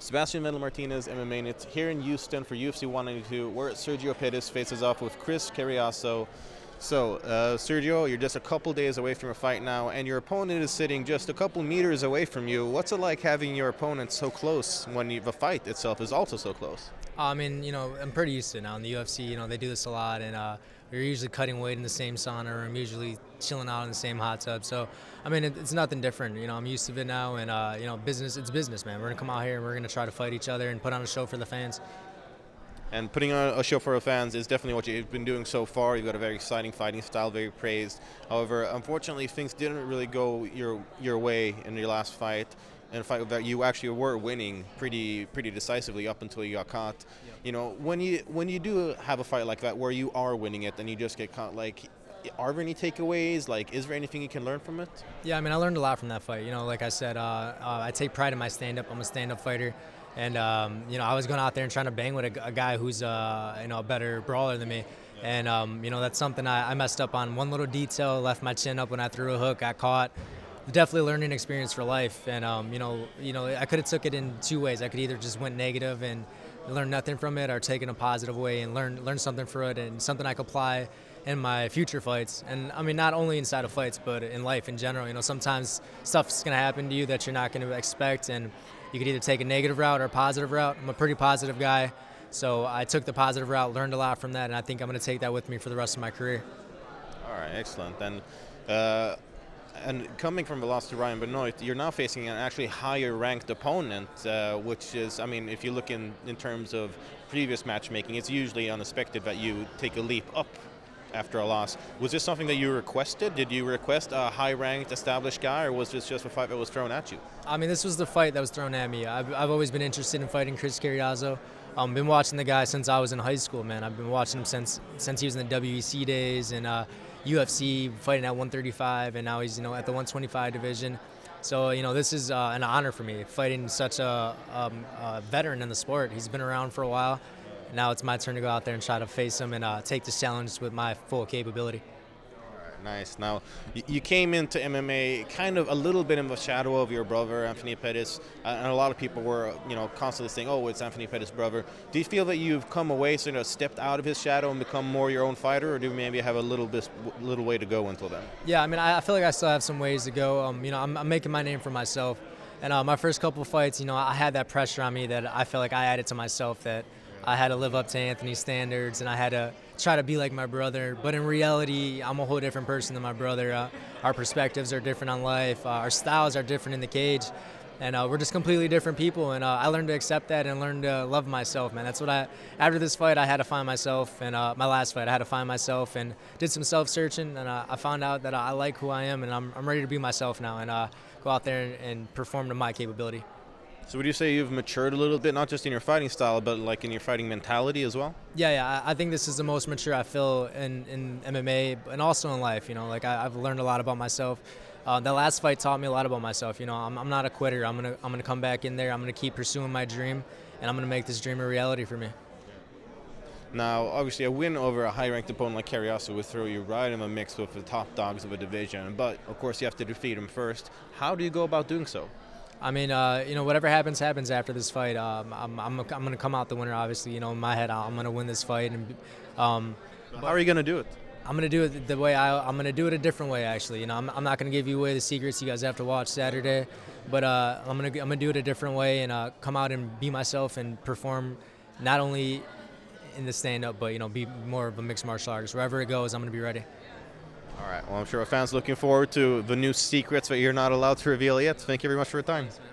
Sebastian Mendel Martinez, MMAnytt, here in Houston for UFC 192, where Sergio Pettis faces off with Chris Cariaso. So, Sergio, you're just a couple days away from a fight now, and your opponent is sitting just a couple meters away from you. What's it like having your opponent so close when the fight itself is also so close? I mean, I'm pretty used to it now. In the UFC, they do this a lot, and we're usually cutting weight in the same sauna room, usually chilling out in the same hot tub. So, I mean, it's nothing different. I'm used to it now, and it's business, man. We're gonna come out here and we're gonna try to fight each other and put on a show for the fans. And putting on a show for the fans is definitely what you've been doing so far. You've got a very exciting fighting style, very praised. However, unfortunately, things didn't really go your way in your last fight. And a fight that you actually were winning pretty decisively up until you got caught. Yep. When you do have a fight like that where you are winning it and you just get caught, are there any takeaways? Is there anything you can learn from it? Yeah, I mean, I learned a lot from that fight. Like I said, I take pride in my stand-up. I'm a stand-up fighter. And, I was going out there and trying to bang with a guy who's, a better brawler than me. And, that's something I messed up on. One little detail, left my chin up when I threw a hook, got caught. Definitely a learning experience for life. And, I could have took it in two ways. I could either just went negative and learn nothing from it, or take it in a positive way and learn something for it and something I could apply in my future fights. And I mean, not only inside of fights, but in life in general. Sometimes stuff's going to happen to you that you're not going to expect, and you could either take a negative route or a positive route. I'm a pretty positive guy, so I took the positive route, learned a lot from that, and I think I'm going to take that with me for the rest of my career. All right, excellent. And coming from the loss to Ryan Benoit, you're now facing an actually higher ranked opponent, which is, I mean, if you look in terms of previous matchmaking, it's usually unexpected that you take a leap up after a loss. Was this something that you requested? Did you request a high-ranked, established guy, or was this just a fight that was thrown at you? I mean, this was the fight that was thrown at me. I've always been interested in fighting Chris Cariaso. Been watching the guy since I was in high school, man. I've been watching him since he was in the WEC days and UFC, fighting at 135, and now he's at the 125 division. So this is an honor for me, fighting such a veteran in the sport. He's been around for a while. Now it's my turn to go out there and try to face him and take this challenge with my full capability. All right, nice. Now, you came into MMA kind of a little bit in the shadow of your brother, Anthony Pettis, and a lot of people were, constantly saying, oh, it's Anthony Pettis' brother. Do you feel that you've come away, stepped out of his shadow and become more your own fighter, or do you maybe have a little way to go until then? Yeah, I mean, I feel like I still have some ways to go. I'm making my name for myself. And my first couple of fights, I had that pressure on me that I feel like I added to myself, that I had to live up to Anthony's standards, and I had to try to be like my brother. But in reality, I'm a whole different person than my brother. Our perspectives are different on life. Our styles are different in the cage. And we're just completely different people. And I learned to accept that and learned to love myself, man. That's what after this fight, I had to find myself. And my last fight, I had to find myself and did some self-searching. And I found out that I like who I am, and I'm ready to be myself now and go out there and perform to my capability. So would you say you've matured a little bit, not just in your fighting style, but in your fighting mentality as well? Yeah. I think this is the most mature I feel in MMA and also in life. I've learned a lot about myself. That last fight taught me a lot about myself. I'm not a quitter. I'm gonna come back in there. I'm gonna keep pursuing my dream, and I'm gonna make this dream a reality for me. Now, obviously, a win over a high-ranked opponent like Cariaso would throw you right in the mix with the top dogs of a division. But of course, you have to defeat him first. How do you go about doing so? I mean, whatever happens after this fight. I'm gonna come out the winner. Obviously, in my head, I'm gonna win this fight. And how are you gonna do it? I'm gonna do it the way I'm gonna do it a different way. Actually, I'm not gonna give you away the secrets. You guys have to watch Saturday, but I'm gonna do it a different way and come out and be myself and perform, not only in the stand-up, but be more of a mixed martial artist. Wherever it goes, I'm gonna be ready. All right. Well, I'm sure our fans looking forward to the new secrets that you're not allowed to reveal yet. Thank you very much for your time. Thanks, man.